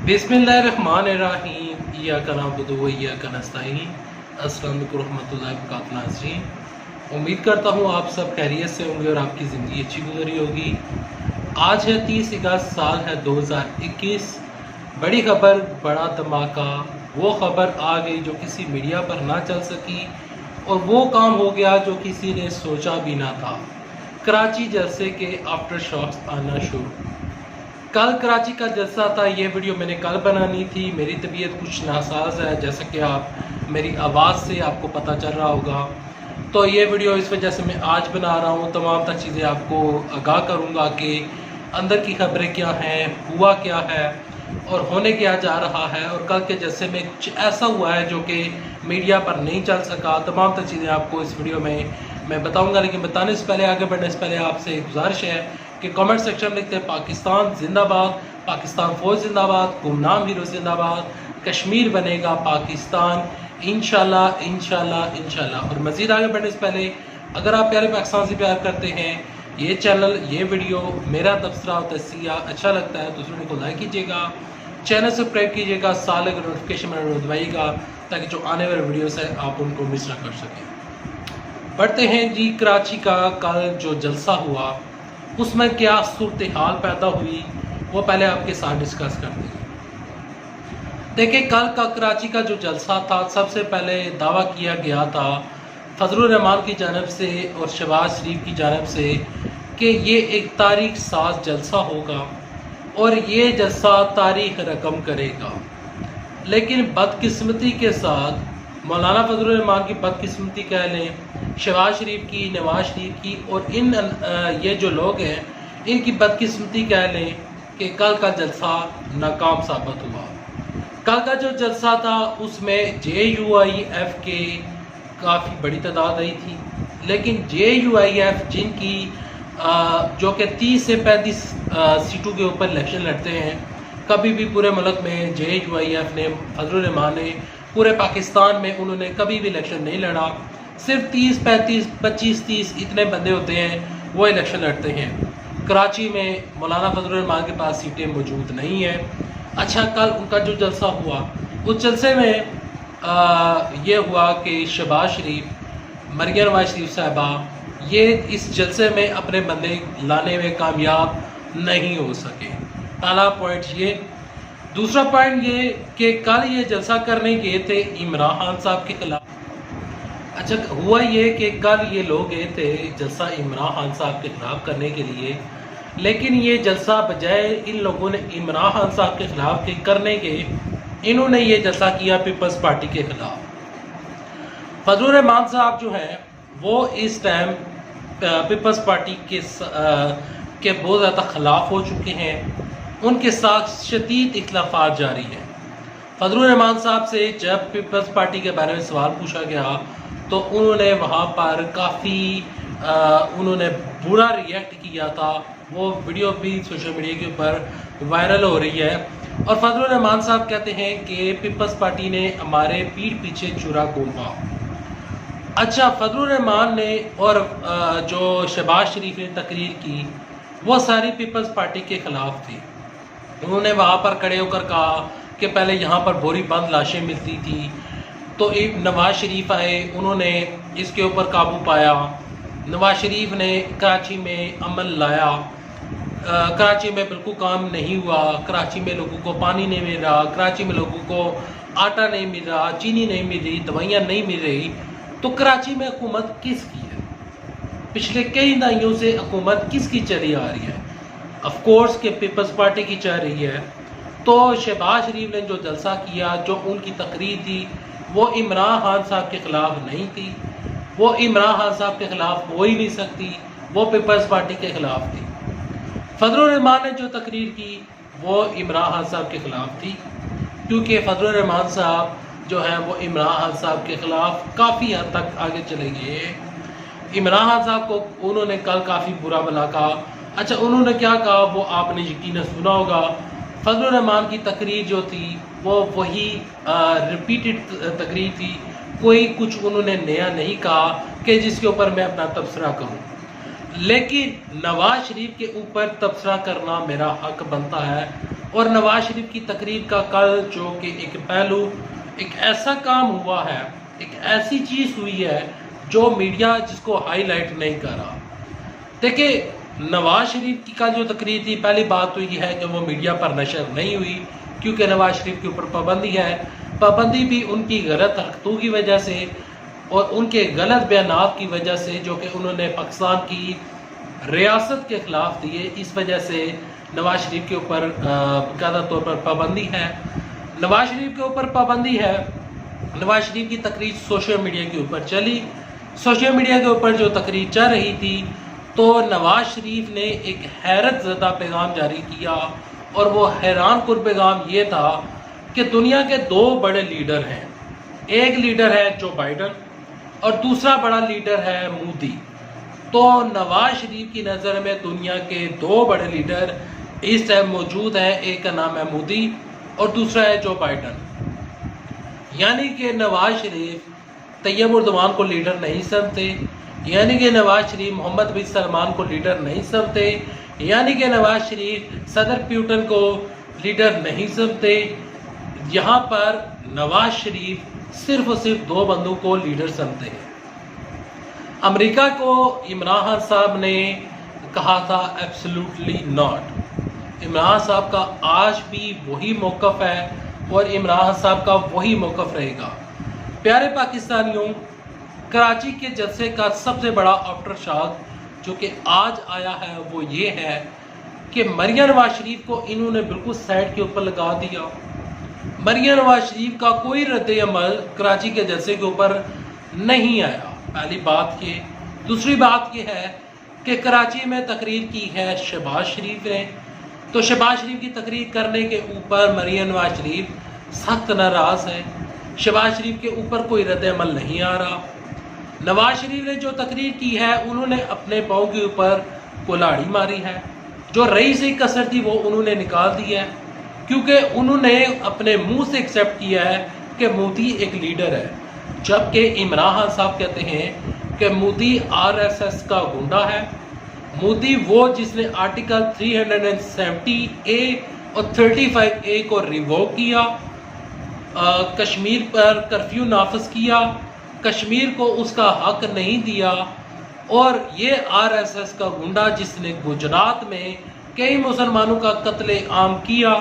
बिस्मिल्लाहिर्रहमानिर्रहीम इय्याका नअबुदु व इय्याका नस्तईन। अस्सलाम वालेकुम रहमतुल्लाहि व बरकातुहू नाज़रीन, उम्मीद करता हूँ आप सब खैरियत से होंगे और आपकी ज़िंदगी अच्छी गुजरी होगी। आज है 30 अगस्त, साल है 2021। बड़ी खबर, बड़ा धमाका, वो खबर आ गई जो किसी मीडिया पर ना चल सकी और वो काम हो गया जो किसी ने सोचा भी ना था। कराची जलसे के आफ्टर शॉक्स आना शुरू। कल कराची का जलसा था, ये वीडियो मैंने कल बनानी थी। मेरी तबीयत कुछ नासाज है, जैसा कि आप मेरी आवाज़ से आपको पता चल रहा होगा, तो ये वीडियो इस वजह से मैं आज बना रहा हूँ। तमाम तर चीज़ें आपको आगाह करूँगा कि अंदर की खबरें क्या हैं, हुआ क्या है और होने क्या जा रहा है। और कल के जलसे में कुछ ऐसा हुआ है जो कि मीडिया पर नहीं चल सका। तमाम तर चीज़ें आपको इस वीडियो में मैं बताऊँगा, लेकिन बताने से पहले, आगे बढ़ने से पहले आपसे गुजारिश है कि कमेंट सेक्शन में लिखते हैं पाकिस्तान जिंदाबाद, पाकिस्तान फौज जिंदाबाद, गुमनाम हीरो जिंदाबाद, कश्मीर बनेगा पाकिस्तान इंशाल्लाह इंशाल्लाह इंशाल्लाह। और मज़ीद आगे बढ़ने से पहले, अगर आप प्यारे पाकिस्तान से प्यार करते हैं, ये चैनल, ये वीडियो, मेरा तबसरा और तस्सिया अच्छा लगता है तो वीडियो को लाइक कीजिएगा, चैनल सब्सक्राइब कीजिएगा, साल अगर नोटिफिकेशन में दबाइएगा ताकि जो आने वाले वीडियोस है आप उनको मिस ना कर सकें। बढ़ते हैं जी। कराची का कल जो जलसा हुआ उसमें क्या सूरत हाल पैदा हुई वो पहले आपके साथ डिस्कस करते हैं। देखिए, कल का कराची का जो जलसा था, सबसे पहले दावा किया गया था फजलुर रहमान की जानब से और शहबाज शरीफ की जानब से कि ये एक तारीख साज जलसा होगा और ये जलसा तारीख रकम करेगा। लेकिन बदकिस्मती के साथ, मौलाना फजलुर रहमान की बदकिस्मती कह लें, शहबाज शरीफ की, नवाज शरीफ की और इन ये जो लोग हैं इनकी बदकिस्मती कह लें कि कल का जलसा नाकाम साबित हुआ। कल का जो जलसा था उसमें JUIF के काफ़ी बड़ी तादाद आई थी, लेकिन JUIF जिनकी जो कि 30 से 35 सीटों के ऊपर इलेक्शन लड़ते हैं, कभी भी पूरे मुल्क में JUIF ने, फजलुर रहमान ने, पूरे पाकिस्तान में उन्होंने कभी भी इलेक्शन नहीं लड़ा। सिर्फ 30, 35, 25, 30 इतने बंदे होते हैं वो इलेक्शन लड़ते हैं। कराची में मौलाना फजलुर रहमान के पास सीटें मौजूद नहीं हैं। अच्छा, कल उनका जो जलसा हुआ, उस जलसे में ये हुआ कि शहबाज शरीफ, मरियम नवाज शरीफ साहबा, ये इस जलसे में अपने बंदे लाने में कामयाब नहीं हो सके। पहला पॉइंट ये। दूसरा पॉइंट ये कि कल ये जलसा करने गए थे इमरान खान साहब के खिलाफ। अच्छा, हुआ ये कि कल ये लोग गए थे जलसा इमरान खान साहब के खिलाफ करने के लिए, लेकिन ये जलसा बजाय इन लोगों ने इमरान खान साहब के खिलाफ के करने के, इन्होंने ये जलसा किया पीपल्स पार्टी के खिलाफ। फजलुर रहमान साहब जो हैं वो इस टाइम पीपल्स पार्टी के बहुत ज़्यादा खिलाफ हो चुके हैं। उनके साथ शदीद इख्लाफात जारी हैं। फजलुर रहमान साहब से जब पीपल्स पार्टी के बारे में सवाल पूछा गया तो उन्होंने वहाँ पर काफ़ी उन्होंने बुरा रिएक्ट किया था। वो वीडियो भी सोशल मीडिया के ऊपर वायरल हो रही है। और फजलुर रहमान साहब कहते हैं कि पीपल्स पार्टी ने हमारे पीठ पीछे छुरा घोंपा। अच्छा, फजलुर रहमान ने और जो शहबाज शरीफ ने तकरीर की वो सारी पीपल्स पार्टी के ख़िलाफ़ थी। उन्होंने वहाँ पर खड़े होकर कहा कि पहले यहाँ पर बोरी बंद लाशें मिलती थी, तो एक नवाज शरीफ आए, उन्होंने इसके ऊपर काबू पाया। नवाज शरीफ ने कराची में अमन लाया। कराची में बिल्कुल काम नहीं हुआ। कराची में लोगों को पानी नहीं मिल रहा, कराची में लोगों को आटा नहीं मिल रहा, चीनी नहीं मिल रही, दवाइयाँ नहीं मिल रही। तो कराची में हुकूमत किसकी है? पिछले कई दहाइयों से हुकूमत किसकी चली आ रही है? ऑफ कोर्स के पीपल्स पार्टी की चल रही है। तो शहबाज शरीफ ने जो जलसा किया, जो उनकी तकरीर थी, वो इमरान खान साहब के ख़िलाफ़ नहीं थी। वो इमरान खान साहब के ख़िलाफ़ हो ही नहीं सकती, वो पीपल्स पार्टी के ख़िलाफ़ थी। फजलुर रहमान ने जो तकरीर की वो इमरान खान साहब के ख़िलाफ़ थी, क्योंकि फजलुर रहमान साहब जो हैं वो इमरान खान साहब के ख़िलाफ़ काफ़ी हद तक आगे चले गए। इमरान खान साहब को उन्होंने कल काफ़ी बुरा भला कहा। अच्छा, उन्होंने क्या कहा वो आपने यकीनन सुना होगा। फजलुर रहमान की तकरीर जो थी वो वही रिपीटेड तकरीर थी, कोई कुछ उन्होंने नया नहीं कहा कि जिसके ऊपर मैं अपना तबसरा करूं। लेकिन नवाज शरीफ के ऊपर तबसरा करना मेरा हक बनता है और नवाज शरीफ की तकरीर का कल जो कि एक पहलू, एक ऐसा काम हुआ है, एक ऐसी चीज़ हुई है जो मीडिया जिसको हाईलाइट नहीं कर रहा। देखिए, नवाज शरीफ की का जो तकरीर थी, पहली बात तो ये है कि वो मीडिया पर नशर नहीं हुई क्योंकि नवाज शरीफ के ऊपर पाबंदी है। पाबंदी भी उनकी गलत हरकतों की वजह से और उनके गलत बयानात की वजह से जो कि उन्होंने पाकिस्तान की रियासत के ख़िलाफ़ दिए, इस वजह से नवाज शरीफ के ऊपर बाकायदा तौर पर पाबंदी है। नवाज शरीफ के ऊपर पाबंदी है। नवाज शरीफ की तकरीर सोशल मीडिया के ऊपर चली। सोशल मीडिया के ऊपर जो तकरीर चल रही थी तो नवाज शरीफ ने एक हैरत ज़दा पैगाम जारी किया और वो हैरान कुन पैगाम ये था कि दुनिया के दो बड़े लीडर हैं। एक लीडर है जो बाइडन और दूसरा बड़ा लीडर है मोदी। तो नवाज शरीफ की नज़र में दुनिया के दो बड़े लीडर इस टाइम मौजूद हैं। एक का नाम है मोदी और दूसरा है जो बाइडन। यानी कि नवाज शरीफ तैयब उर्दवान को लीडर नहीं समझते, यानी कि नवाज शरीफ मोहम्मद बिन सलमान को लीडर नहीं समझते, यानी कि नवाज शरीफ सदर पुतिन को लीडर नहीं समझते। यहाँ पर नवाज शरीफ सिर्फ और सिर्फ दो बंदों को लीडर समझते हैं। अमेरिका को इमरान खान साहब ने कहा था एब्सोल्युटली नॉट। इमरान साहब का आज भी वही मौक़िफ़ है और इमरान साहब का वही मौक़िफ़ रहेगा। प्यारे पाकिस्तानियों, कराची के जलसे का सबसे बड़ा आफ्टर शॉक जो कि आज आया है वो ये है कि मरियम नवाज शरीफ को इन्होंने बिल्कुल साइड के ऊपर लगा दिया। मरियम नवाज शरीफ का कोई रद्द अमल कराची के जलसे के ऊपर नहीं आया, पहली बात ये। दूसरी बात ये है कि कराची में तकरीर की है शहबाज शरीफ ने, तो शहबाज शरीफ की तकरीर करने के ऊपर मरियम नवाज शरीफ सख्त नाराज़ है। शहबाज शरीफ के ऊपर कोई रद्द अमल नहीं आ रहा। नवाज शरीफ ने जो तकरीर की है उन्होंने अपने पाँव के ऊपर कुल्हाड़ी मारी है। जो रही से कसर थी वो उन्होंने निकाल दी है क्योंकि उन्होंने अपने मुंह से एक्सेप्ट किया है कि मोदी एक लीडर है, जबकि इमरान खान साहब कहते हैं कि मोदी आरएसएस का गुंडा है। मोदी वो जिसने आर्टिकल 370A और 35A को रिवोक किया, कश्मीर पर कर्फ्यू नाफिज किया, कश्मीर को उसका हक नहीं दिया, और ये आरएसएस का गुंडा जिसने गुजरात में कई मुसलमानों का कत्ले आम किया,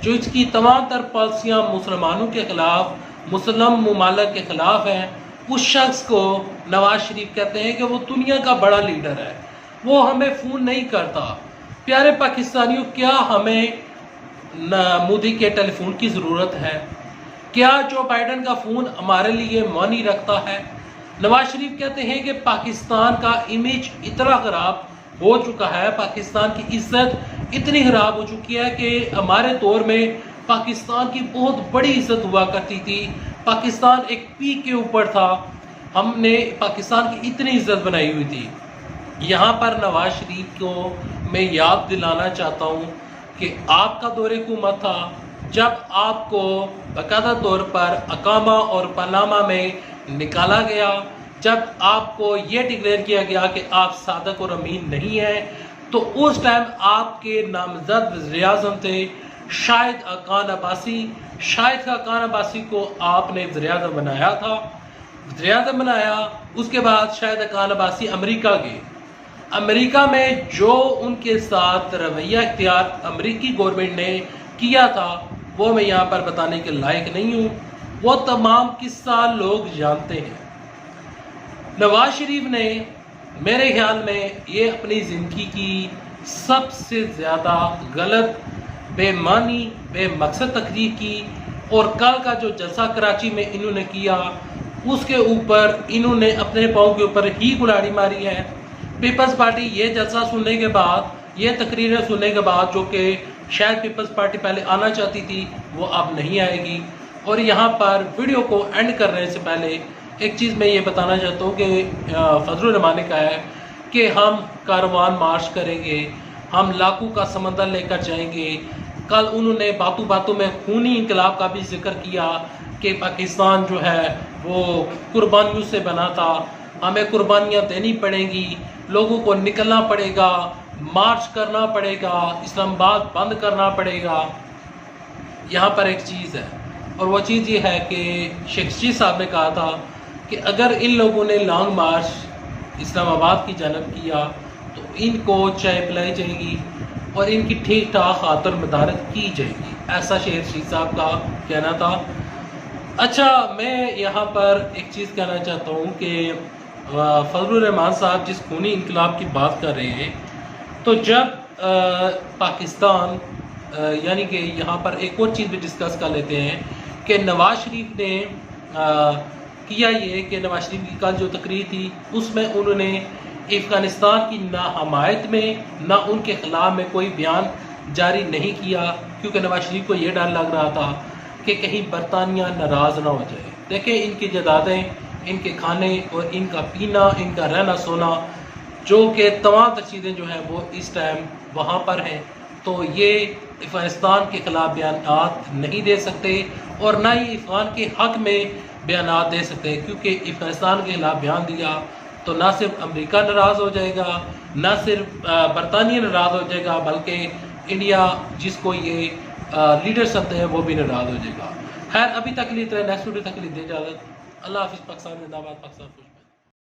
जो इसकी तमाम तर पॉलिसियाँ मुसलमानों के ख़िलाफ़, मुस्लिम ममालिक के ख़िलाफ़ हैं, उस शख्स को नवाज शरीफ कहते हैं कि वो दुनिया का बड़ा लीडर है, वो हमें फ़ोन नहीं करता। प्यारे पाकिस्तानियों, क्या हमें मोदी के टेलीफोन की ज़रूरत है? क्या जो बाइडन का फ़ोन हमारे लिए मानी रखता है? नवाज शरीफ कहते हैं कि पाकिस्तान का इमेज इतना ख़राब हो चुका है, पाकिस्तान की इज्जत इतनी ख़राब हो चुकी है कि हमारे दौर में पाकिस्तान की बहुत बड़ी इज्जत हुआ करती थी, पाकिस्तान एक पीक के ऊपर था, हमने पाकिस्तान की इतनी इज्जत बनाई हुई थी। यहाँ पर नवाज शरीफ को मैं याद दिलाना चाहता हूँ कि आपका दौरे हुकूमत था जब आपको बाकायदा तौर पर अकामा और पनामा में निकाला गया, जब आपको ये डिक्लेयर किया गया कि आप सादक और अमीन नहीं हैं, तो उस टाइम आपके नामजद वज़ीर-ए-आज़म थे शाहिद खान अब्बासी। शाहिद खान अब्बासी को आपने वज़ीर-ए-आज़म बनाया था, वज़ीर-ए-आज़म बनाया। उसके बाद शाहिद खान अब्बासी अमेरिका गए। अमेरिका में जो उनके साथ रवैया इख्तियार अमेरिकी गवर्नमेंट ने किया था वो मैं यहाँ पर बताने के लायक नहीं हूँ, वो तमाम किस्सा लोग जानते हैं। नवाज शरीफ ने मेरे ख्याल में ये अपनी ज़िंदगी की सबसे ज़्यादा गलत, बेमानी, बेमकसद तकरीर की, और कल का जो जलसा कराची में इन्होंने किया उसके ऊपर इन्होंने अपने पाँव के ऊपर ही कुल्हाड़ी मारी है। पीपल्स पार्टी ये जलसा सुनने के बाद, ये तकरीरें सुनने के बाद, जो कि शायद पीपल्स पार्टी पहले आना चाहती थी, वो अब नहीं आएगी। और यहाँ पर वीडियो को एंड करने से पहले एक चीज़ मैं ये बताना चाहता हूँ कि फजलुर रहमान ने कहा है कि हम कारवान मार्च करेंगे, हम लाखों का समंदर लेकर जाएंगे। कल उन्होंने बातों बातों में खूनी इंकलाब का भी जिक्र किया कि पाकिस्तान जो है वो कुर्बानियों से बना था, हमें कुर्बानियाँ देनी पड़ेंगी, लोगों को निकलना पड़ेगा, मार्च करना पड़ेगा, इस्लामाबाद बंद करना पड़ेगा। यहाँ पर एक चीज़ है, और वो चीज़ ये है कि शेख रशीद साहब ने कहा था कि अगर इन लोगों ने लॉन्ग मार्च इस्लामाबाद की जानब किया तो इनको चाय पिलाई जाएगी और इनकी ठीक ठाक खातर मदारत की जाएगी। ऐसा शेख रशीद साहब का कहना था। अच्छा, मैं यहाँ पर एक चीज़ कहना चाहता हूँ कि फजलुर रहमान साहब जिस खूनी इनकलाब की बात कर रहे हैं, तो जब पाकिस्तान यानी कि यहाँ पर एक और चीज़ भी डिस्कस कर लेते हैं कि नवाज शरीफ ने किया ये कि नवाज शरीफ की कल जो तकरीर थी उसमें उन्होंने अफ़गानिस्तान की ना हमायत में ना उनके ख़िलाफ़ में कोई बयान जारी नहीं किया, क्योंकि नवाज शरीफ को ये डर लग रहा था कि कहीं बरतानिया नाराज़ ना हो जाए। देखें, इनकी जदादें, इनके खाने और इनका पीना, इनका रहना सोना, जो कि तमाम चीज़ें जो हैं वो इस टाइम वहाँ पर हैं, तो ये अफ़गानिस्तान के ख़िलाफ़ बयान नहीं दे सकते और ना ही अफ़गान के हक़ में बयान दे सकते, क्योंकि अफ़गानिस्तान के ख़िलाफ़ बयान दिया तो ना सिर्फ अमेरिका नाराज़ हो जाएगा, ना सिर्फ बरतानिया नाराज़ हो जाएगा, बल्कि इंडिया जिसको ये लीडर समझते हैं वो भी नाराज़ हो जाएगा। खैर, अभी तक के लिए इतना, नेक्स्ट वीडियो तक के लिए दे इजाज़त। अल्लाह हाफ़िज़। पाकिस्तान जिंदाबाद, पाकिस्तान।